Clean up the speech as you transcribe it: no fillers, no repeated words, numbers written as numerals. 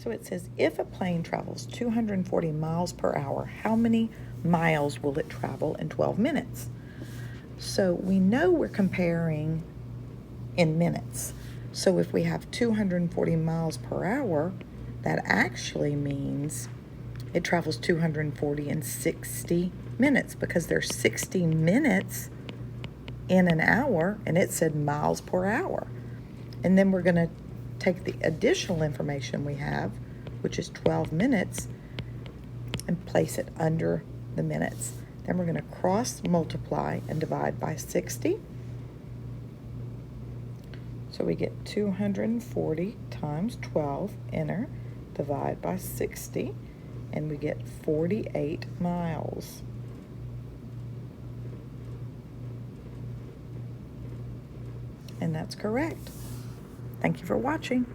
So it says, if a plane travels 240 miles per hour, how many miles will it travel in 12 minutes? So we know we're comparing in minutes. So if we have 240 miles per hour, that actually means it travels 240 in 60 minutes, because there's 60 minutes in an hour, and it said miles per hour. And then we're going to take the additional information we have, which is 12 minutes, and place it under the minutes. Then we're going to cross multiply and divide by 60. So we get 240 times 12, enter, divide by 60, and we get 48 miles. And that's correct. Thank you for watching.